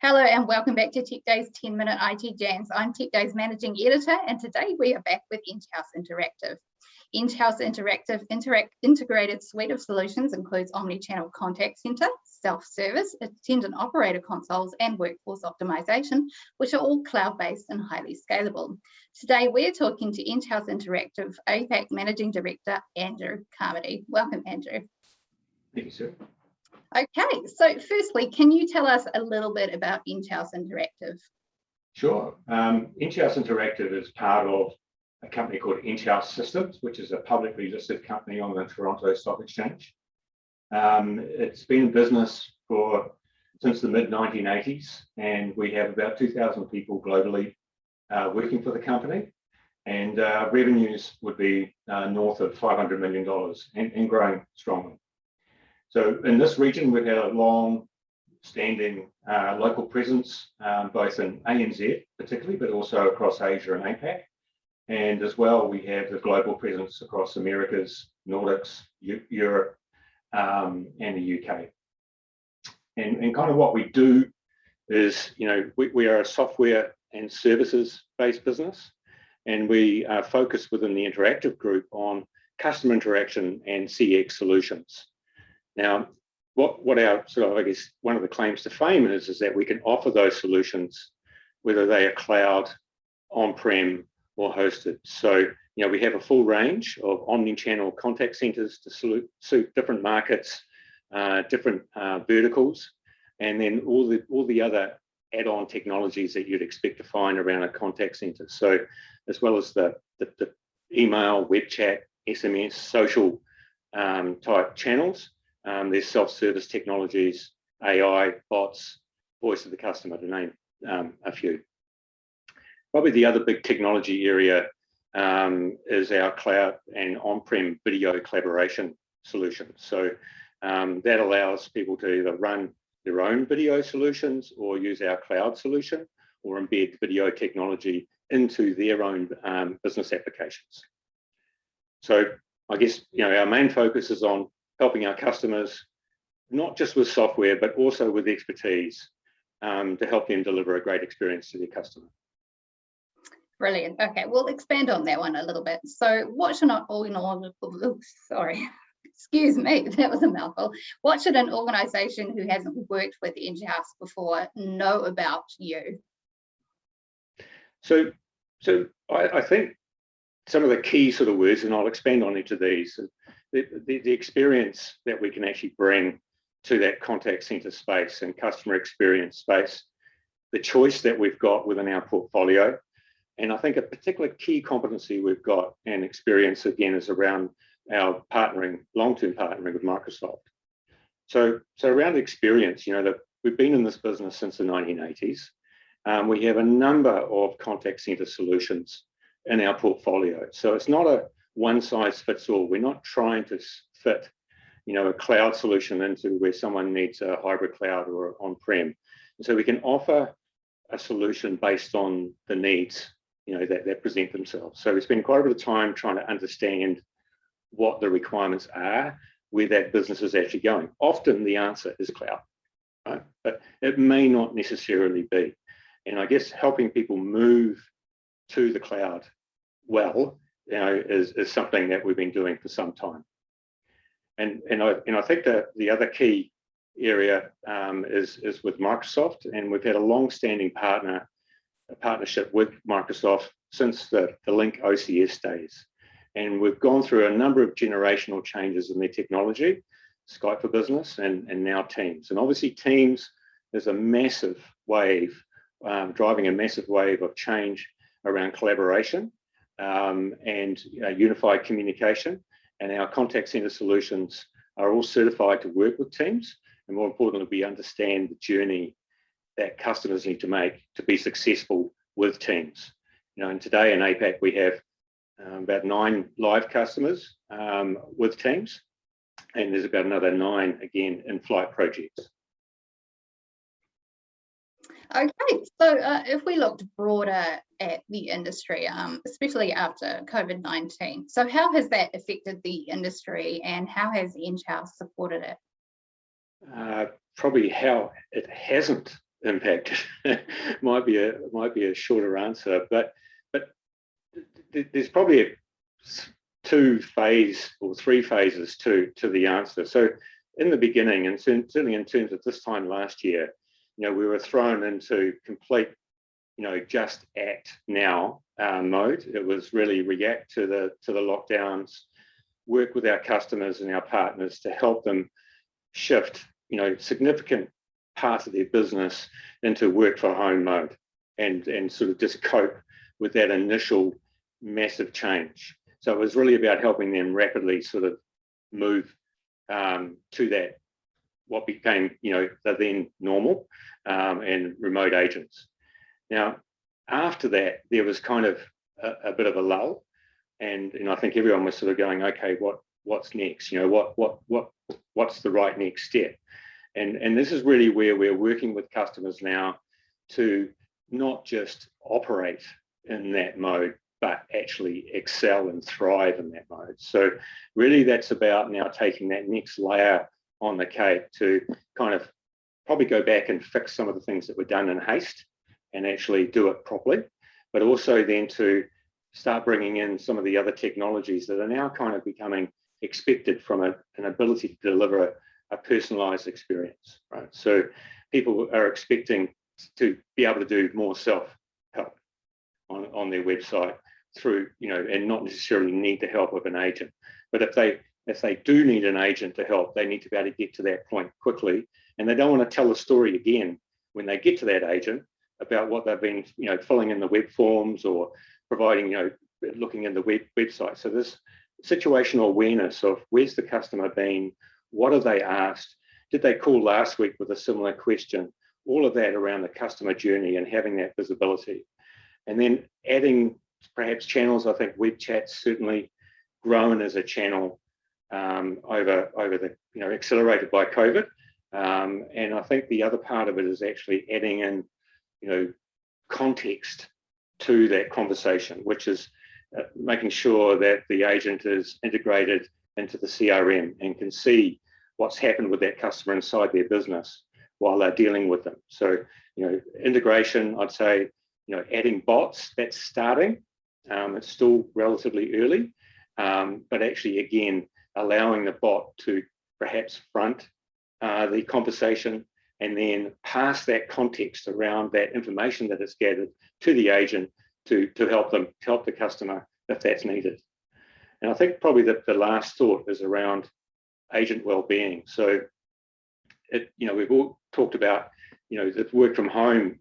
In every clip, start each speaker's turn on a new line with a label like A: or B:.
A: Hello and welcome back to Tech Day's 10-minute IT Jams. I'm Tech Day's Managing Editor and today we are back with Enghouse Interactive. Enghouse Interactive integrated suite of solutions includes omni-channel contact center, self-service, attendant operator consoles and workforce optimization, which are all cloud-based and highly scalable. Today we're talking to Enghouse Interactive APAC Managing Director, Andrew Carmody. Welcome, Andrew.
B: Thank you, sir.
A: Okay, so firstly, can you tell us a little bit about Enghouse Interactive?
B: Sure. Enghouse Interactive is part of a company called Enghouse Systems, which is a publicly listed company on the Toronto Stock Exchange. It's been in business since the mid-1980s, and we have about 2,000 people globally working for the company, and revenues would be north of $500 million and growing strongly. So in this region, we've had a long-standing local presence, both in ANZ particularly, but also across Asia and APAC. And as well, we have the global presence across Americas, Nordics, Europe, and the UK. And kind of what we do is, we are a software and services-based business, and we are focused within the interactive group on customer interaction and CX solutions. Now, what our one of the claims to fame is that we can offer those solutions, whether they are cloud, on-prem, or hosted. So, we have a full range of omni-channel contact centers to suit different markets, different verticals, and then all the other add-on technologies that you'd expect to find around a contact center. So, as well as the email, web chat, SMS, social type channels. There's self-service technologies, AI, bots, voice of the customer, to name a few. Probably the other big technology area is our cloud and on-prem video collaboration solution. So that allows people to either run their own video solutions or use our cloud solution or embed video technology into their own business applications. So I guess, our main focus is on helping our customers, not just with software, but also with expertise to help them deliver a great experience to their customer.
A: Brilliant. Okay, we'll expand on that one a little bit. So what should excuse me, that was a mouthful. What should an organization who hasn't worked with Enghouse before know about you?
B: So I think some of the key sort of words, and I'll expand on each of these, the experience that we can actually bring to that contact center space and customer experience space, the choice that we've got within our portfolio. And I think a particular key competency we've got and experience, again, is around our long-term partnering with Microsoft. So around experience, that we've been in this business since the 1980s. We have a number of contact center solutions in our portfolio. So it's not a one size fits all. We're not trying to fit, a cloud solution into where someone needs a hybrid cloud or on-prem. And so we can offer a solution based on the needs, that present themselves. So we spend quite a bit of time trying to understand what the requirements are, where that business is actually going. Often the answer is cloud, right? But it may not necessarily be. And I guess helping people move to the cloud well, is something that we've been doing for some time. And I think that the other key area is with Microsoft, and we've had a long-standing partnership with Microsoft since the Link OCS days. And we've gone through a number of generational changes in their technology, Skype for Business and now Teams. And obviously Teams is a massive wave, driving a massive wave of change around collaboration and unified communication. And our contact center solutions are all certified to work with Teams. And more importantly, we understand the journey that customers need to make to be successful with Teams. And today in APAC, we have about 9 live customers with Teams, and there's about another 9 again in flight projects.
A: Okay, so if we looked broader at the industry, especially after COVID-19, so how has that affected the industry and how has Enghouse supported it?
B: Probably how it hasn't
C: impact might be a shorter answer, but there's probably three phases to the answer. So in the beginning, and certainly in terms of this time last year, we were thrown into complete, just act now mode. It was really react to the lockdowns, work with our customers and our partners to help them shift, significant parts of their business into work from home mode, and sort of just cope with that initial massive change. So it was really about helping them rapidly sort of move to that, what became, the then normal, and remote agents. Now, after that, there was kind of a bit of a lull, and I think everyone was sort of going, okay, what's next? What's the right next step? And this is really where we're working with customers now to not just operate in that mode, but actually excel and thrive in that mode. So really that's about now taking that next layer on the cake to kind of probably go back and fix some of the things that were done in haste and actually do it properly, but also then to start bringing in some of the other technologies that are now kind of becoming expected from an ability to deliver a personalized experience, right? So people are expecting to be able to do more self-help on their website through, and not necessarily need the help of an agent. But if they do need an agent to help, they need to be able to get to that point quickly, and they don't want to tell the story again when they get to that agent about what they've been, filling in the web forms or providing, looking in the website. So this situational awareness of where's the customer been, what have they asked, did they call last week with a similar question, all of that around the customer journey and having that visibility. And then adding perhaps channels. I think web chat's certainly grown as a channel over the, accelerated by COVID. And I think the other part of it is actually adding in, context to that conversation, which is making sure that the agent is integrated into the CRM and can see what's happened with that customer inside their business while they're dealing with them. So, integration, I'd say, adding bots, that's starting. It's still relatively early, but actually, again, allowing the bot to perhaps front the conversation and then pass that context around that information that is gathered to the agent to help the customer if that's needed. And I think probably the last thought is around agent well-being. So, we've all talked about, the work from home.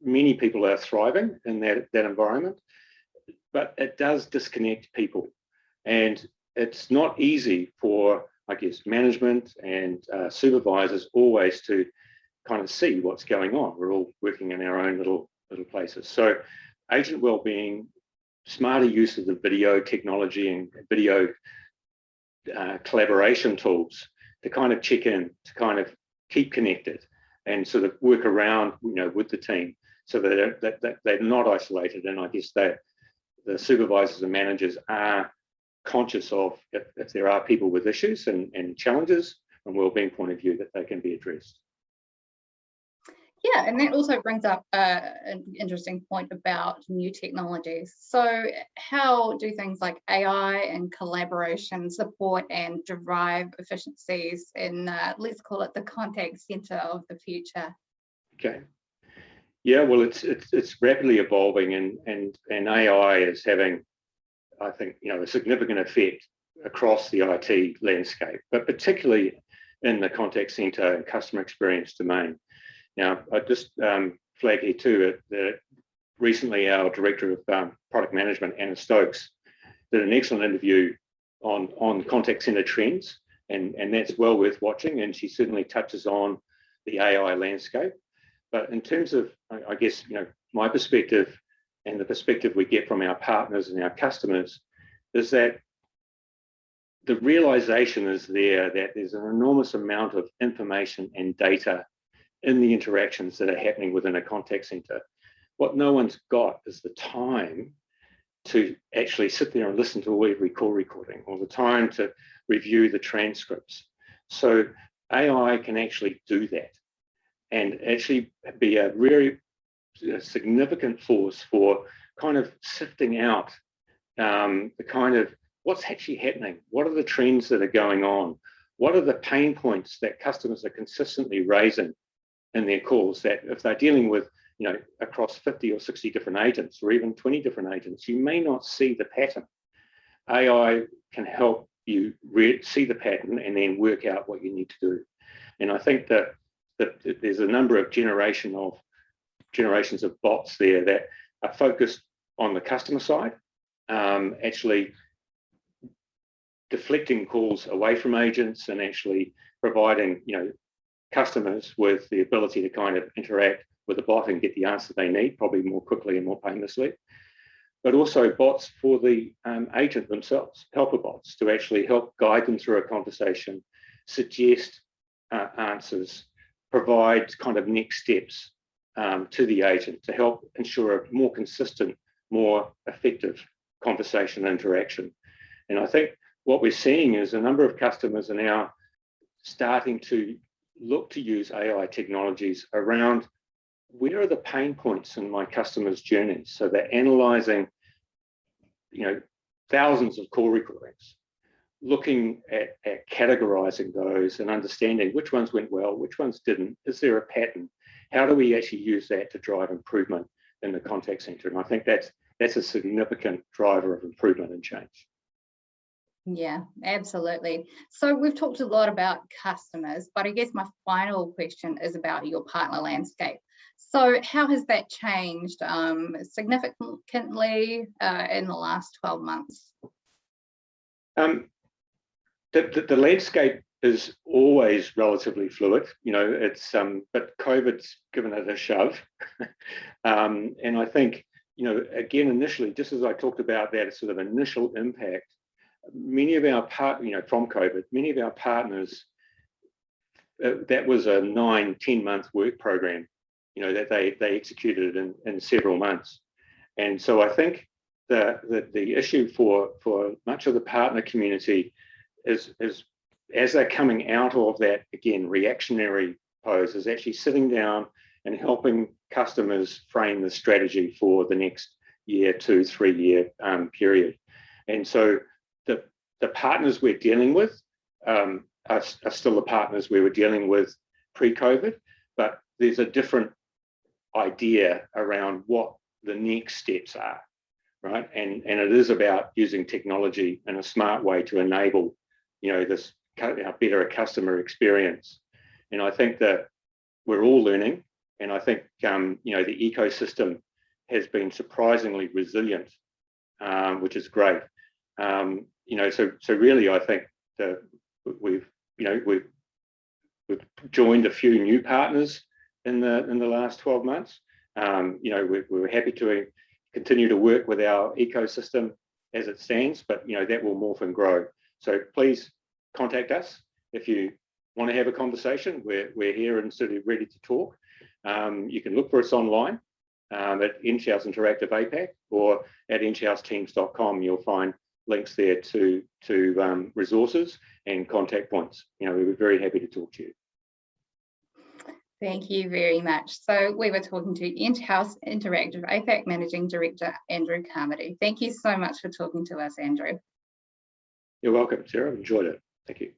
C: Many people are thriving in that environment, but it does disconnect people, and it's not easy for, I guess, management and supervisors always to kind of see what's going on. We're all working in our own little places. So, agent well-being, smarter use of the video technology and video collaboration tools to kind of check in, to kind of keep connected and sort of work around, with the team so that they're not isolated. And I guess the supervisors and managers are conscious of if there are people with issues and challenges from a wellbeing point of view that they can be addressed.
A: Yeah, and that also brings up an interesting point about new technologies. So how do things like AI and collaboration support and derive efficiencies in, let's call it the contact center of the future?
C: Okay. Yeah, well, it's rapidly evolving, and AI is having, I think, a significant effect across the IT landscape, but particularly in the contact center and customer experience domain. Now, I just flag here too that recently our Director of Product Management, Anna Stokes, did an excellent interview on contact center trends, and that's well worth watching, and she certainly touches on the AI landscape. But in terms of, I guess, my perspective and the perspective we get from our partners and our customers is that the realization is there that there's an enormous amount of information and data in the interactions that are happening within a contact center. What no one's got is the time to actually sit there and listen to every call recording, or the time to review the transcripts. So AI can actually do that. and actually be a very significant force for kind of sifting out the kind of what's actually happening, what are the trends that are going on, what are the pain points that customers are consistently raising in their calls, that if they're dealing with, you know, across 50 or 60 different agents or even 20 different agents, you may not see the pattern. AI can help you see the pattern and then work out what you need to do. And I think that there's a number of generations of bots there that are focused on the customer side, actually deflecting calls away from agents and actually providing, you know, customers with the ability to kind of interact with the bot and get the answer they need, probably more quickly and more painlessly. But also bots for the agent themselves, helper bots, to actually help guide them through a conversation, suggest answers, provide kind of next steps to the agent to help ensure a more consistent, more effective conversation interaction. And I think what we're seeing is a number of customers are now starting to look to use AI technologies around where are the pain points in my customers' journeys. So they're analyzing, you know, thousands of call recordings, looking at categorizing those and understanding which ones went well, which ones didn't. Is there a pattern? How do we actually use that to drive improvement in the contact center? And I think that's a significant driver of improvement and change.
A: Yeah, absolutely. So we've talked a lot about customers, but I guess my final question is about your partner landscape. So how has that changed significantly in the last 12 months?
C: The landscape is always relatively fluid, you know, it's but COVID's given it a shove. And I think, you know, again, initially, just as I talked about that sort of initial impact, many of our from COVID, many of our partners, that was a 9-10 month work program, you know, that they executed in several months. And so I think the issue for much of the partner community is as they're coming out of that, again, reactionary pose, is actually sitting down and helping customers frame the strategy for the next year, 2-3 year period. And so the partners we're dealing with are still the partners we were dealing with pre-COVID, but there's a different idea around what the next steps are, right? And it is about using technology in a smart way to enable, you know, this better customer experience. And I think that we're all learning, and I think you know, the ecosystem has been surprisingly resilient, which is great. You know, so really, I think that we've joined a few new partners in the last 12 months. You know, we're happy to continue to work with our ecosystem as it stands, but you know, that will morph and grow. So please contact us if you want to have a conversation. We're here and sort of ready to talk. You can look for us online at Enghouse Interactive APAC or at enghouseteams.com. You'll find links there to resources and contact points. You know, we were very happy to talk to you.
A: Thank you very much. So we were talking to Enghouse Interactive APAC Managing Director, Andrew Carmody. Thank you so much for talking to us, Andrew.
C: You're welcome, Sarah. I've enjoyed it. Thank you.